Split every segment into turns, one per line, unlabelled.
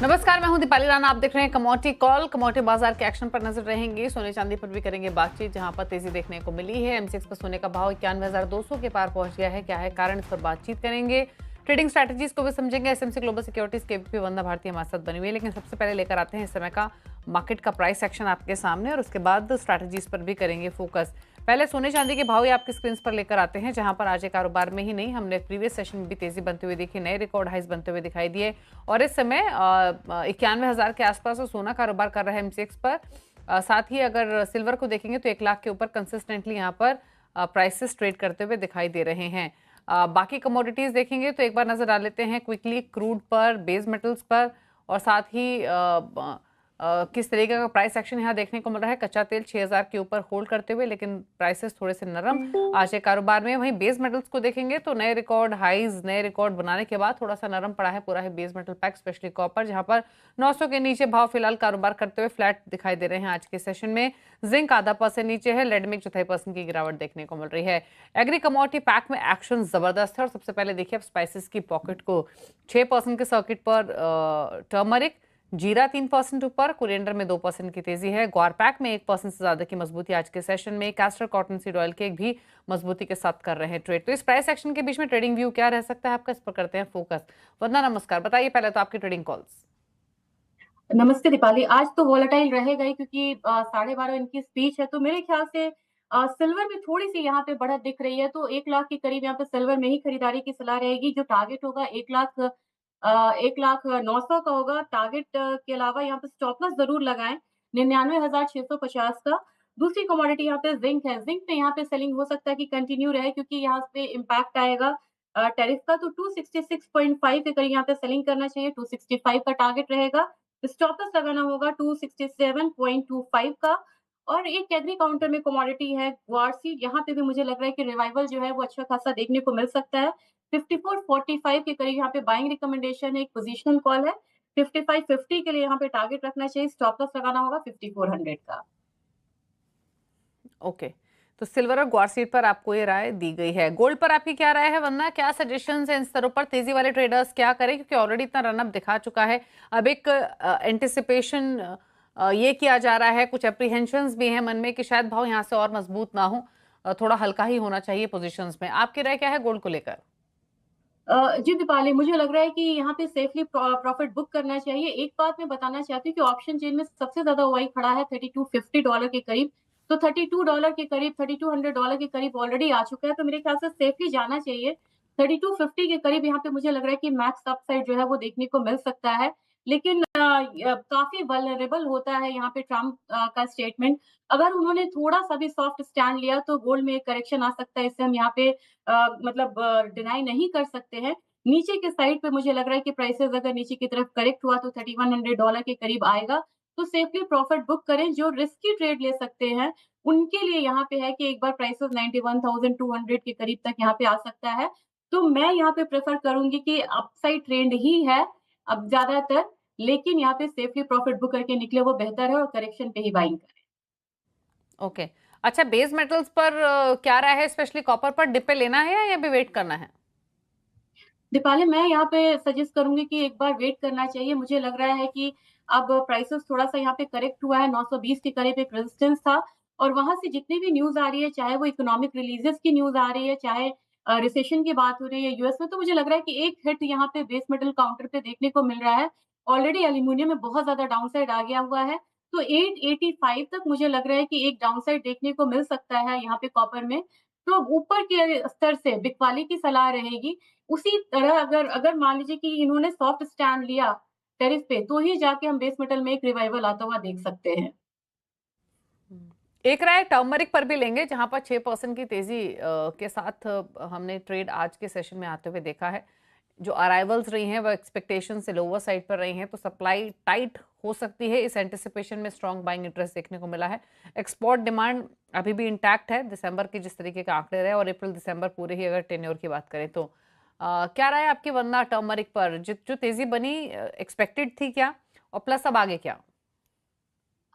नमस्कार, मैं हूं दीपाली राणा। आप देख रहे हैं कमोडिटी कॉल। कमोडिटी बाजार के एक्शन पर नजर रहेंगे। सोने चांदी पर भी करेंगे बातचीत, जहां पर तेजी देखने को मिली है। एमसीएक्स पर सोने का भाव 91,200 के पार पहुंच गया है। क्या है कारण, इस पर बातचीत करेंगे। ट्रेडिंग स्ट्रैटेजीज को भी समझेंगे। एसएमसी ग्लोबल सिक्योरिटीज के एबीपी वंदना भारती हमारे साथ बनी हुई है। लेकिन सबसे पहले लेकर आते हैं इस समय का मार्केट का प्राइस एक्शन आपके सामने, और उसके बाद स्ट्रैटेजीज पर भी करेंगे फोकस। पहले सोने चांदी के भाव ही आपकी स्क्रीन पर लेकर आते हैं, जहां पर आज एक कारोबार में ही नहीं, हमने प्रीवियस सेशन में भी तेजी बनते हुए देखी, नए रिकॉर्ड हाइज बनते हुए दिखाई दिए। और इस समय 91,000 के आसपास सोना कारोबार कर रहा है एमसीएक्स पर। साथ ही अगर सिल्वर को देखेंगे तो 1 लाख के ऊपर कंसिस्टेंटली यहाँ पर प्राइसेस ट्रेड करते हुए दिखाई दे रहे हैं। बाकी कमोडिटीज देखेंगे तो एक बार नजर डाल लेते हैं क्विकली क्रूड पर, बेस मेटल्स पर, और साथ ही किस तरीके का प्राइस एक्शन यहाँ देखने को मिल रहा है। कच्चा तेल 6,000 के ऊपर होल्ड करते हुए, लेकिन प्राइसेस थोड़े से नरम आज के कारोबार में। वहीं बेस मेटल्स को देखेंगे तो नए रिकॉर्ड हाइज, नए रिकॉर्ड बनाने के बाद थोड़ा सा नरम पड़ा है पूरा है base metal pack, specially copper, जहां पर 900 के नीचे भाव फिलहाल कारोबार करते हुए फ्लैट दिखाई दे रहे हैं आज के सेशन में। जिंक आधा % नीचे है, लेड में 1/4% की गिरावट देखने को मिल रही है। एग्री कमोडिटी पैक में एक्शन जबरदस्त है, और सबसे पहले देखिए अब स्पाइसेस की पॉकेट को। 6% के सर्किट पर टर्मरिक, जीरा 3% ऊपर, कोरिएंडर में 2% की तेजी है। ग्वार पैक में 1% से ज्यादा की मजबूती आज के सेशन में। कैस्टर कॉटन सीड ऑयल के भी मजबूती के साथ कर रहे हैं ट्रेड। तो इस प्राइस एक्शन के बीच में ट्रेडिंग व्यू क्या रह सकता है आपका, इस पर करते हैं फोकस। वंदना नमस्कार, बताइए पहले तो आपकी ट्रेडिंग कॉल्स।
नमस्ते दीपाली। आज तो वॉलेटाइल रहेगा ही क्योंकि 12:30 इनकी स्पीच है, तो मेरे ख्याल से सिल्वर में थोड़ी सी यहाँ पे बढ़त दिख रही है, तो 1 लाख के करीब यहाँ पे सिल्वर में ही खरीदारी की सलाह रहेगी। जो टारगेट होगा 1,09,000 का होगा टारगेट। के अलावा यहाँ पे स्टॉप लॉस जरूर लगाएं 99,650 का। दूसरी कमोडिटी यहाँ पे जिंक है। जिंक पे यहाँ पे सेलिंग हो सकता है कि कंटिन्यू रहे, क्योंकि यहाँ पे इम्पैक्ट आएगा टैरिफ का। तो 266.5 के करीब यहाँ पे सेलिंग करना चाहिए। 265 का टारगेट रहेगा। स्टॉप लॉस लगाना होगा 267.25 का। और एक एग्री काउंटर में कमोडिटी है वारसी, यहाँ पे भी मुझे लग रहा है कि रिवाइवल जो है वो अच्छा खासा देखने को मिल सकता है। 54.45 के करीब यहाँ पे बाइंग रिकमेंडेशन है, एक पोजिशनल कॉल है। 55.50 के लिए यहाँ पे टारगेट रखना चाहिए। स्टॉप लॉस लगाना होगा 5400 का।
ओके, तो सिल्वर और ग्वारसीड पर आपको ये राय दी गई है। गोल्ड पर आपकी क्या राय है वंदना, क्या सजेशंस है इन स्तरों पर? तेजी वाले ट्रेडर्स क्या करें, क्योंकि ऑलरेडी इतना रनअप दिखा चुका है। अब एक एंटिसिपेशन ये किया जा रहा है, कुछ अप्रीहेंशंस भी हैं मन में कि शायद भाव यहाँ से और मजबूत ना हो, थोड़ा हल्का ही होना चाहिए पोजीशंस में। आपकी राय क्या है गोल्ड को लेकर?
जी दीपाली, मुझे लग रहा है कि यहाँ पे सेफली प्रॉफिट बुक करना चाहिए। एक बात मैं बताना चाहती हूँ कि ऑप्शन चेन में सबसे ज्यादा ओआई खड़ा है $3250 के करीब। तो $32 के करीब, $3200 के करीब ऑलरेडी आ चुका है, तो मेरे ख्याल से सेफली जाना चाहिए। 3250 के करीब यहाँ पे मुझे लग रहा है कि मैक्स अपसाइड जो है वो देखने को मिल सकता है। लेकिन काफी वल्नरेबल होता है यहाँ पे ट्रम्प का स्टेटमेंट। अगर उन्होंने थोड़ा सा भी सॉफ्ट स्टैंड लिया तो गोल्ड में एक करेक्शन आ सकता है। इससे हम यहाँ पे मतलब डिनाई नहीं कर सकते हैं। नीचे के साइड पे मुझे लग रहा है कि प्राइसेस अगर नीचे की तरफ करेक्ट हुआ तो $3100 के करीब आएगा। तो सेफली प्रॉफिट बुक करें। जो रिस्की ट्रेड ले सकते हैं उनके लिए यहाँ पे है कि एक बार प्राइसेस 91,200 के करीब तक यहाँ पे आ सकता है। तो मैं यहाँ पे प्रेफर करूंगी कि अपसाइड ट्रेंड ही है अब ज्यादातर, लेकिन यहाँ पे सेफली प्रॉफिट बुक करके निकले वो बेहतर है, और करेक्शन पे ही बाइंग करें।
ओके, अच्छा, बेस मेटल्स पर क्या राय है, स्पेशली कॉपर पर? डिप पे लेना है या अभी वेट करना है?
दीपाली, मैं यहाँ पे सजेस्ट करूंगी कि एक बार वेट करना चाहिए। मुझे लग रहा है कि अब प्राइसेस थोड़ा सा यहाँ पे करेक्ट हुआ है। 920 के करीब एक रेजिस्टेंस था, और वहां से जितनी भी न्यूज आ रही है, चाहे वो इकोनॉमिक रिलीजेस की न्यूज आ रही है, चाहे रिसेशन की बात हो रही है यूएस में, तो मुझे लग रहा है कि एक हिट यहाँ पे बेस मेटल काउंटर पे देखने को मिल रहा है। ऑलरेडी एल्यूमिनियम में बहुत ज्यादा डाउनसाइड आ गया हुआ है। तो 885 तक मुझे लग रहा है कि एक डाउनसाइड देखने को मिल सकता है यहाँ पे कॉपर में। तो ऊपर के स्तर से बिकवाली की सलाह रहेगी। उसी तरह अगर अगर मान लीजिए कि इन्होंने सॉफ्ट स्टैंड लिया टैरिफ पे, तो ही जाके हम बेस मेटल में एक रिवाइवल आता हुआ देख सकते हैं।
एक राय टर्मरिक पर भी लेंगे, जहां पर 6% की तेजी के साथ हमने ट्रेड आज के सेशन में आते हुए देखा है। जो अराइवल्स रही हैं वो एक्सपेक्टेशन से लोअर साइड पर रही हैं, तो सप्लाई टाइट हो सकती है। इस एंटिसिपेशन में स्ट्रॉन्ग बाइंग इंटरेस्ट देखने को मिला है। एक्सपोर्ट डिमांड अभी भी इंटैक्ट है, दिसंबर के जिस तरीके के आंकड़े रहे, और अप्रैल दिसंबर पूरे ही अगर टेन्योर की बात करें तो क्या राय आपकी वंदना टर्मरिक पर? जो तेजी बनी एक्सपेक्टेड थी क्या, और प्लस अब आगे क्या?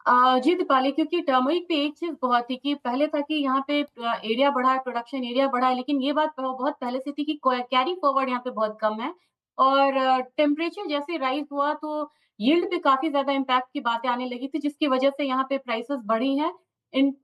जी दीपाली, क्योंकि टर्मरिक पे एक चीज बहुत थी कि पहले था कि यहाँ पे एरिया बढ़ा है, प्रोडक्शन एरिया बढ़ा है, लेकिन ये बात बहुत पहले से थी कि कैरी फॉरवर्ड यहाँ पे बहुत कम है। और टेम्परेचर जैसे राइज़ हुआ तो यील्ड पे काफ़ी ज़्यादा इम्पैक्ट की बातें आने लगी थी, जिसकी वजह से यहाँ पे प्राइसेज़ बढ़ी हैं।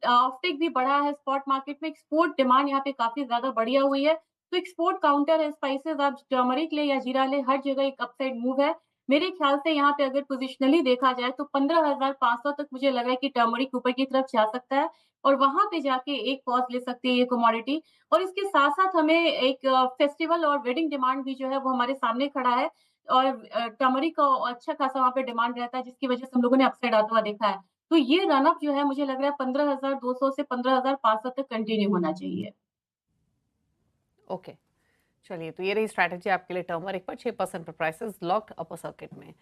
ऑफटेक भी बढ़ा है स्पॉट मार्केट में, एक्सपोर्ट डिमांड यहाँ पे काफ़ी ज़्यादा बढ़िया हुई है। तो एक्सपोर्ट काउंटर है स्पाइसेज़, आप टर्मरिक लें या जीरा लें, हर जगह एक अपसाइड मूव है। मेरे ख्याल से यहाँ पे अगर पोज़िशनली देखा जाए तो 15,500 तक मुझे लग रहा है कि टर्मरिक ऊपर की तरफ जा सकता है और वहाँ पे जाके एक पॉज़ ले सकती है ये कमोडिटी। और इसके साथ-साथ हमें एक फेस्टिवल और वेडिंग डिमांड भी जो है वो हमारे सामने खड़ा है और टर्मरिक का अच्छा खासा वहाँ पे डिमांड रहता है, जिसकी वजह से हम लोगों ने अपसाइड आता हुआ देखा है। तो ये रन अप जो है मुझे लग रहा है 15,200 से 15,500 तक कंटिन्यू होना चाहिए।
ओके, चलिए, तो ये रही स्ट्रैटेजी आपके लिए टर्मरिक पर 6% पर प्राइसेस लॉक्ड अपर सर्किट में।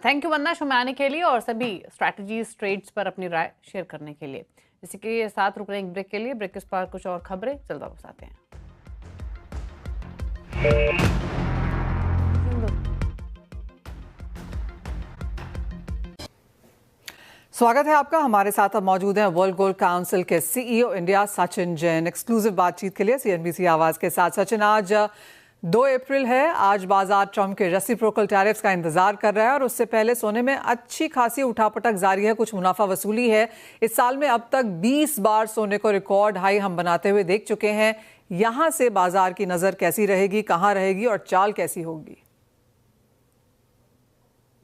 थैंक यू वंदना शो में आने के लिए और सभी स्ट्रैटेजीज ट्रेड्स पर अपनी राय शेयर करने के लिए। इसी के साथ रुक रहे हैं एक ब्रेक के लिए। ब्रेक के बाद कुछ और खबरें जल्द वापस आते हैं।
स्वागत है आपका। हमारे साथ अब मौजूद हैं वर्ल्ड गोल्ड काउंसिल के CEO India Sachin Jain, exclusive बातचीत के लिए सीएनबीसी आवाज के साथ। सचिन, आज 2 अप्रैल है। आज बाजार ट्रंप के रेसिप्रोकल टैरिफ्स का इंतजार कर रहा है और उससे पहले सोने में अच्छी खासी उठापटक जारी है, कुछ मुनाफा वसूली है। इस साल में अब तक 20 बार सोने को रिकॉर्ड हाई हम बनाते हुए देख चुके हैं। यहां से बाजार की नजर कैसी रहेगी, कहां रहेगी और चाल कैसी होगी?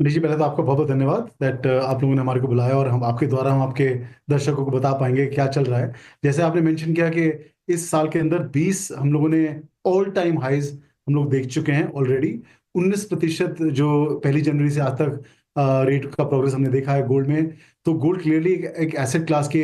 मनीष जी, पहले तो आपका बहुत बहुत धन्यवाद दैट आप लोगों ने हमारे को बुलाया और हम आपके द्वारा हम आपके दर्शकों को बता पाएंगे क्या चल रहा है। जैसे आपने मेंशन किया कि इस साल के अंदर 20 हम लोगों ने ऑल टाइम हाइज हम लोग देख चुके हैं ऑलरेडी। 19% जो 1 जनवरी से आज तक रेट का प्रोग्रेस हमने देखा है गोल्ड में। तो गोल्ड क्लियरली एक एसेट क्लास के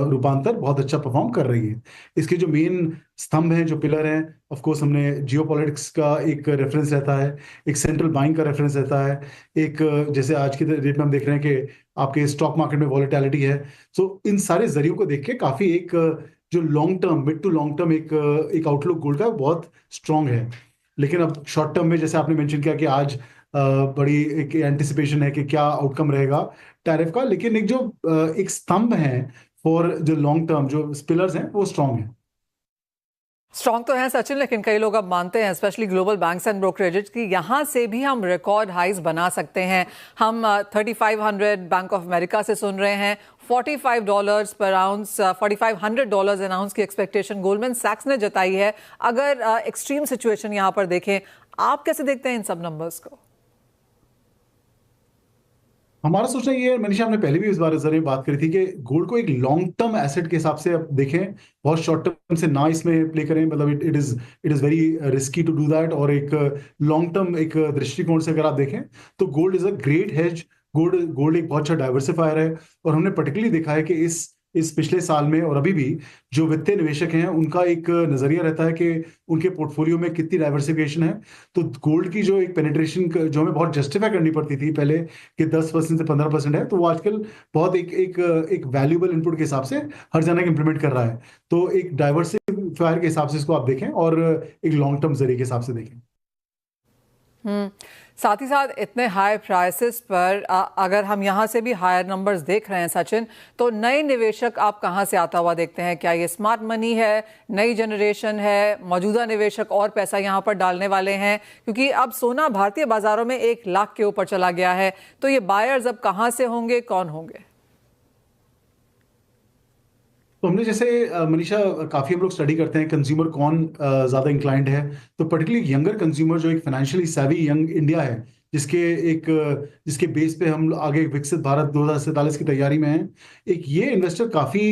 रूपांतर बहुत अच्छा परफॉर्म कर रही है। इसके जो मेन स्तंभ हैं, जो पिलर हैं, ऑफ कोर्स हमने जियोपॉलिटिक्स का एक रेफरेंस रहता है, एक सेंट्रल बाइंग का रेफरेंस रहता है, एक जैसे आज की डेट में हम देख रहे हैं कि आपके स्टॉक मार्केट में वॉलेटिलिटी है। सो इन सारे जरियों को देख के काफी एक जो long term, mid to long term एक आउटलुक गोल्ड का वो बहुत स्ट्रांग है। लेकिन अब शॉर्ट टर्म में जैसे आपने मेंशन किया कि आज बड़ी एक एंटिसिपेशन है कि क्या आउटकम रहेगा टैरिफ का, लेकिन एक जो एक स्तंभ है फॉर जो लॉन्ग टर्म, जो पिलर्स हैं वो स्ट्रांग है।
स्ट्रॉन्ग तो हैं सचिन, लेकिन कई लोग अब मानते हैं, specially global banks and brokerages, की यहाँ से भी हम रिकॉर्ड हाइज बना सकते हैं। हम 3500 बैंक ऑफ अमेरिका से सुन रहे हैं, $45 पर आउंस, $4,500 एन आउंस की एक्सपेक्टेशन गोल्डमैन सैक्स ने जताई है। अगर एक्सट्रीम सिचुएशन यहाँ पर देखें, आप कैसे देखते हैं इन सब नंबर्स को?
हमारा सोचना ये है, मनीषा, हमने पहले भी इस बारे में बात करी थी कि गोल्ड को एक लॉन्ग टर्म एसेट के हिसाब से आप देखें, बहुत शॉर्ट टर्म से ना इसमें प्ले करें। मतलब it is very risky to do that. और एक लॉन्ग टर्म एक दृष्टिकोण से अगर आप देखें तो gold is a great hedge. Gold एक बहुत अच्छा डाइवर्सिफायर है। और हमने पर्टिकुलरली देखा है कि इस पिछले साल में और अभी भी जो वित्तीय निवेशक हैं उनका एक नजरिया रहता है कि उनके पोर्टफोलियो में कितनी डाइवर्सिफिकेशन है। तो गोल्ड की जो एक पेनिट्रेशन जो हमें बहुत जस्टिफाई करनी पड़ती थी पहले कि 10% से 15% है, तो वो आजकल बहुत एक वैल्यूएबल इनपुट के हिसाब से हर जगह इम्प्लीमेंट कर रहा है। तो एक डाइवर्सिफायर के हिसाब से इसको आप देखें और एक लॉन्ग टर्म जरिए के हिसाब से देखें।
साथ ही साथ इतने हाई प्राइसेस पर अगर हम यहाँ से भी हायर नंबर्स देख रहे हैं सचिन, तो नए निवेशक आप कहाँ से आता हुआ देखते हैं? क्या ये स्मार्ट मनी है, नई जनरेशन है, मौजूदा निवेशक और पैसा यहाँ पर डालने वाले हैं? क्योंकि अब सोना भारतीय बाजारों में 1 लाख के ऊपर चला गया है, तो ये बायर्स अब कहाँ से होंगे, कौन होंगे?
तो हमने जैसे मनीषा काफी हम लोग स्टडी करते हैं कंज्यूमर कौन ज्यादा इंक्लाइंड है। तो पर्टिकुलरली यंगर कंज्यूमर जो एक फाइनेंशियली सेवी यंग इंडिया है, जिसके बेस पे हम आगे विकसित भारत 2047 की तैयारी में हैं। एक ये इन्वेस्टर काफी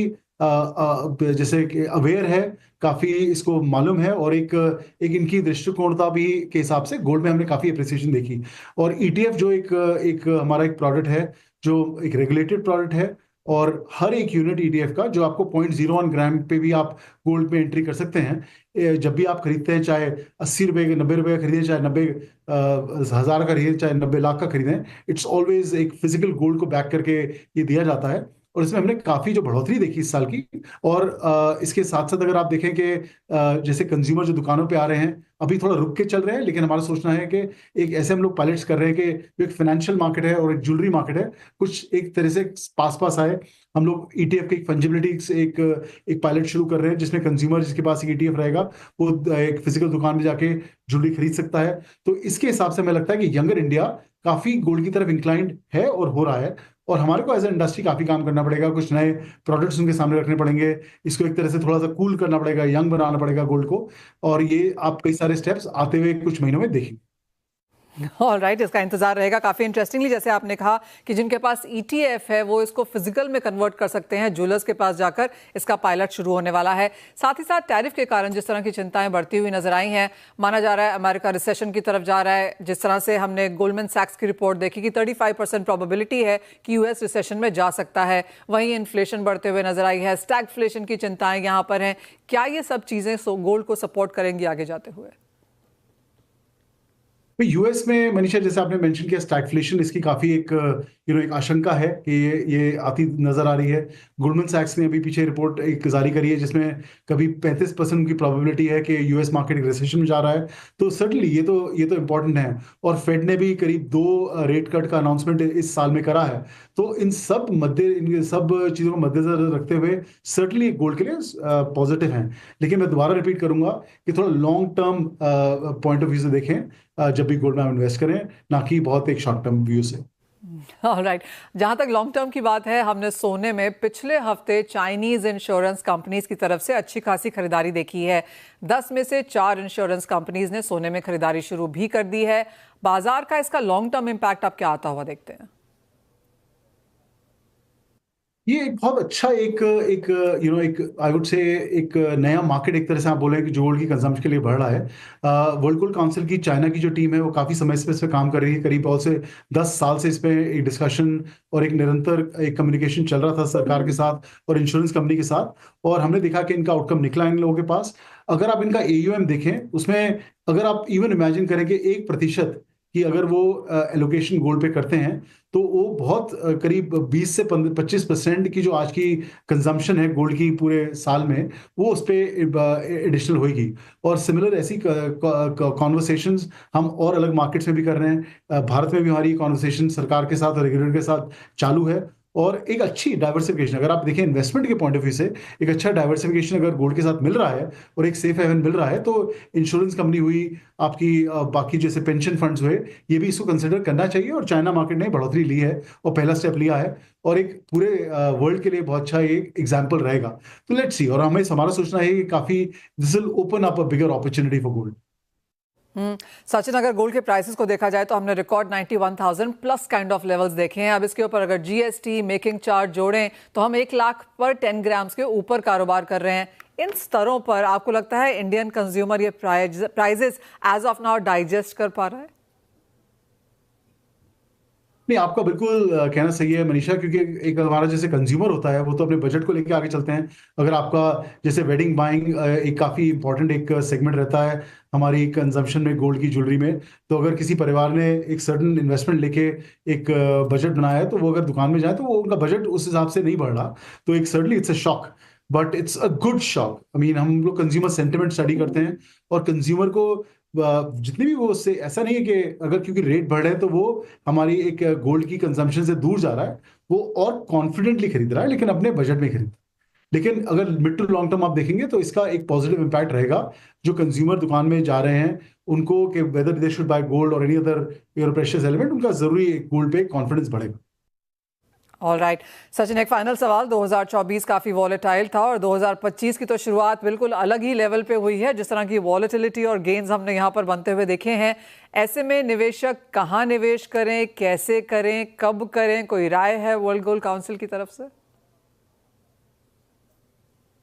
जैसे कि अवेयर है, काफी इसको मालूम है। और एक इनकी दृष्टिकोणता भी के हिसाब से गोल्ड में हमने काफी अप्रिसिएशन देखी। और ईटीएफ जो एक हमारा एक प्रोडक्ट है, जो एक रेगुलेटेड प्रोडक्ट है, और हर एक यूनिट ईटीएफ का जो आपको 0.01 ग्राम पे भी आप गोल्ड पे एंट्री कर सकते हैं। जब भी आप खरीदते हैं, चाहे 80 रुपए के 90 रुपए का खरीदें, चाहे 90,000 का खरीदें, चाहे 90 लाख का खरीदें, इट्स ऑलवेज एक फिजिकल गोल्ड को बैक करके ये दिया जाता है। और इसमें हमने काफी जो बढ़ोतरी देखी इस साल की। और इसके साथ साथ अगर आप देखें कि जैसे कंज्यूमर जो दुकानों पे आ रहे हैं अभी थोड़ा रुक के चल रहे हैं, लेकिन हमारा सोचना है कि एक ऐसे हम लोग पायलट्स कर रहे हैं कि जो एक फाइनेंशियल मार्केट है और एक ज्वेलरी मार्केट है, कुछ एक तरह से पास पास आए। हम लोग ईटीएफ के एक फंजिबिलिटी से एक पायलट शुरू कर रहे हैं, जिसमें कंज्यूमर जिसके पास एक ईटीएफ रहेगा वो एक फिजिकल दुकान में जाके ज्वेलरी खरीद सकता है। तो इसके हिसाब से हमें लगता है कि यंगर इंडिया काफी गोल्ड की तरफ इंक्लाइंड है और हो रहा है। और हमारे को एज ए इंडस्ट्री काफी काम करना पड़ेगा, कुछ नए प्रोडक्ट्स उनके सामने रखने पड़ेंगे, इसको एक तरह से थोड़ा सा कूल करना पड़ेगा, यंग बनाना पड़ेगा गोल्ड को। और ये आप कई सारे स्टेप्स आते हुए कुछ महीनों में देखेंगे।
ऑल राइट, इसका इंतजार रहेगा। काफी इंटरेस्टिंगली जैसे आपने कहा कि जिनके पास ईटीएफ है वो इसको फिजिकल में कन्वर्ट कर सकते हैं, ज्वेलर्स के पास जाकर इसका पायलट शुरू होने वाला है। साथ ही साथ टैरिफ के कारण जिस तरह की चिंताएं बढ़ती हुई नजर आई हैं, माना जा रहा है अमेरिका रिसेशन की तरफ जा रहा है। जिस तरह से हमने गोल्डमैन सैक्स की रिपोर्ट देखी कि 35% प्रोबेबिलिटी है कि यूएस रिसेशन में जा सकता है। वहीं इन्फ्लेशन बढ़ते हुए नजर आई है, स्टैगफ्लेशन की चिंताएं यहाँ पर हैं। क्या ये सब चीजें गोल्ड को सपोर्ट करेंगी आगे जाते हुए?
यूएस में मनीषा जैसे आपने मेंशन किया स्टैगफ्लेशन, इसकी काफी एक एक आशंका है कि ये आती नजर आ रही है। गोल्डमैन सैक्स ने अभी पीछे रिपोर्ट एक जारी करी है जिसमें कभी 35% की प्रोबेबिलिटी है कि यूएस मार्केट रिसेशन में जा रहा है। तो सर्टनली ये तो इम्पोर्टेंट है। और फेड ने भी करीब 2 रेट कट का अनाउंसमेंट इस साल में करा है। तो इन सब चीजों को मद्देनजर रखते हुए सर्टनली गोल्ड के लिए पॉजिटिव हैं। लेकिन मैं दोबारा रिपीट करूंगा कि थोड़ा long term point of view से देखें जब भी गोल्ड में आप इन्वेस्ट करें, ना कि बहुत एक शॉर्ट टर्म व्यू से।
ऑलराइट, जहां तक लॉन्ग टर्म की बात है, हमने सोने में पिछले हफ्ते चाइनीज इंश्योरेंस कंपनीज की तरफ से अच्छी खासी खरीदारी देखी है। 10 में से 4 इंश्योरेंस कंपनीज ने सोने में खरीदारी शुरू भी कर दी है। बाजार का इसका लॉन्ग टर्म इंपैक्ट आप क्या आता हुआ देखते हैं?
ये एक बहुत अच्छा एक आई वुड से एक नया मार्केट एक तरह से आप बोले कि जो गोल्ड की कंजम्पशन के लिए बढ़ रहा है। वर्ल्ड गोल्ड काउंसिल की चाइना की जो टीम है वो काफी समय से इस पे काम कर रही है, करीब और से 10 साल से इस पे एक डिस्कशन और एक निरंतर एक कम्युनिकेशन चल रहा था सरकार के साथ और इंश्योरेंस कंपनी के साथ। और हमने देखा कि इनका आउटकम निकला इन लोगों के पास। अगर आप इनका AUM देखें, उसमें अगर आप इवन इमेजिन करें कि 1% कि अगर वो एलोकेशन गोल्ड पे करते हैं तो वो बहुत करीब 20 से 25% की जो आज की कंजम्पशन है गोल्ड की पूरे साल में, वो उस पर एडिशनल होगी। और सिमिलर ऐसी कॉन्वर्सेशंस हम और अलग मार्केट्स में भी कर रहे हैं। भारत में भी हमारी कॉन्वर्सेशन सरकार के साथ और रेगुलेटर के साथ चालू है। और एक अच्छी डाइवर्सिफिकेशन अगर आप देखें इन्वेस्टमेंट के पॉइंट ऑफ व्यू से, एक अच्छा डाइवर्सिफिकेशन अगर गोल्ड के साथ मिल रहा है और एक सेफ हेवन मिल रहा है, तो इंश्योरेंस कंपनी हुई, आपकी बाकी जैसे पेंशन फंड्स हुए, ये भी इसको कंसिडर करना चाहिए। और चाइना मार्केट ने बढ़ोतरी ली है और पहला स्टेप लिया है और एक पूरे वर्ल्ड के लिए बहुत अच्छा एक एग्जाम्पल रहेगा। तो लेट्स सी। और हमारा सोचना है कि काफी this will open up a bigger opportunity for gold.
Sachin, अगर गोल्ड के प्राइसेस को देखा जाए तो हमने record 91,000 plus kind of levels देखे हैं। अब इसके ऊपर अगर GST मेकिंग चार्ज जोड़ें तो हम 1 लाख पर 10 ग्राम्स के ऊपर कारोबार कर रहे हैं। इन स्तरों पर आपको लगता है इंडियन कंज्यूमर ये prices as of now digest कर पा रहा है?
नहीं, आपका बिल्कुल कहना सही है मनीषा, क्योंकि एक हमारा जैसे कंज्यूमर होता है वो तो अपने बजट को लेकर आगे चलते हैं। अगर आपका जैसे वेडिंग बाइंग एक काफ़ी इंपॉर्टेंट एक सेगमेंट रहता है हमारी कंजम्पशन में गोल्ड की ज्वेलरी में, तो अगर किसी परिवार ने एक सर्टन इन्वेस्टमेंट लेके एक बजट बनाया है तो वो अगर दुकान में जाए तो वो उनका बजट उस हिसाब से नहीं बढ़ रहा। तो एक certainly it's a shock, but it's a good shock. I mean हम लोग कंज्यूमर सेंटिमेंट स्टडी करते हैं और कंज्यूमर को जितने भी वो उससे ऐसा नहीं है कि अगर क्योंकि रेट बढ़ रहे हैं तो वो हमारी एक गोल्ड की कंजम्पशन से दूर जा रहा है, वो और कॉन्फिडेंटली खरीद रहा है लेकिन अपने बजट में खरीद। लेकिन अगर मिड टू लॉन्ग टर्म आप देखेंगे तो इसका एक पॉजिटिव इंपैक्ट रहेगा जो कंज्यूमर दुकान में जा रहे हैं उनको, कि whether they should buy gold और any other your precious element, उनका जरूरी गोल्ड पे कॉन्फिडेंस बढ़ेगा।
ऑल राइट सचिन, एक फाइनल सवाल। 2024 काफ़ी वॉलेटाइल था और 2025 की तो शुरुआत बिल्कुल अलग ही लेवल पे हुई है। जिस तरह की वॉलेटिलिटी और गेन्स हमने यहाँ पर बनते हुए देखे हैं, ऐसे में निवेशक कहाँ निवेश करें, कैसे करें, कब करें? कोई राय है वर्ल्ड गोल्ड काउंसिल की तरफ से?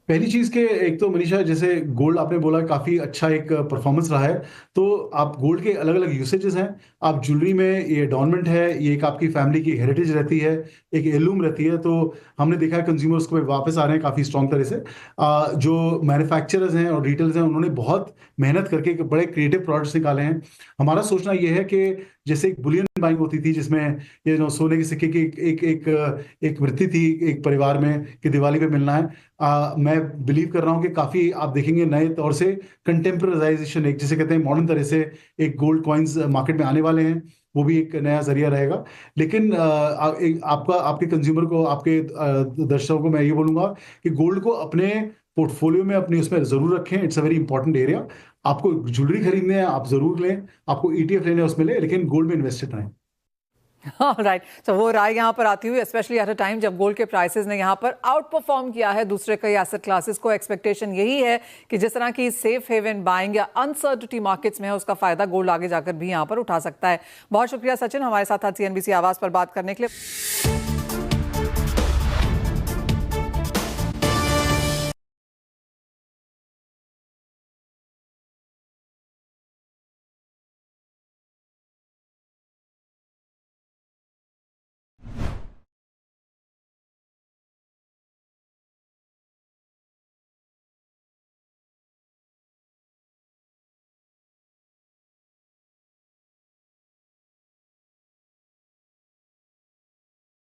पहली चीज के एक तो मनीषा जैसे गोल्ड आपने बोला काफी अच्छा एक परफॉर्मेंस रहा है, तो आप गोल्ड के अलग अलग यूसेजेस हैं। आप ज्वेलरी में ये एडॉर्नमेंट है, ये एक आपकी फैमिली की हेरिटेज रहती है, एक हेirloom रहती है। तो हमने देखा है कंज्यूमर्स को वापस आ रहे हैं काफी स्ट्रॉन्ग तरह से। जो मैन्युफैक्चरर्स हैं और रिटेलर्स हैं उन्होंने बहुत मेहनत करके बड़े क्रिएटिव प्रोडक्ट्स निकाले हैं। हमारा सोचना ये है कि जैसे एक बुलियन बाइंग होती थी जिसमें ये जो सोने के सिक्के की एक वृत्ति थी एक परिवार में कि दिवाली पे मिलना है। मैं बिलीव कर रहा हूँ कि काफी आप देखेंगे नए तौर से कंटेम्पराइजेशन, एक जिसे कहते हैं मॉडर्न तरह से एक गोल्ड कॉइन्स मार्केट में आने वाले हैं, वो भी एक नया जरिया रहेगा। लेकिन आपके कंज्यूमर को, आपके दर्शकों को मैं ये बोलूंगा कि गोल्ड को अपने पोर्टफोलियो में, अपने उसमें जरूर रखें। It's a very important area. आपको ज्वेलरी खरीदने हैं आप जरूर लें, आपको ETF लेने हैं उसमें लें, लेकिन गोल्ड में इन्वेस्टेड रहें।
राइट, तो वो राय यहाँ पर आती हुई स्पेशली एट अ टाइम जब गोल्ड के प्राइसेस ने यहाँ पर आउट परफॉर्म किया है दूसरे कई एसेट क्लासेस को। एक्सपेक्टेशन यही है कि जिस तरह की सेफ हेवन बाइंग या अनसर्टिनिटी मार्केट्स में है उसका फायदा गोल्ड आगे जाकर भी यहाँ पर उठा सकता है। बहुत शुक्रिया सचिन, हमारे साथ आज CNBC आवाज पर बात करने के लिए।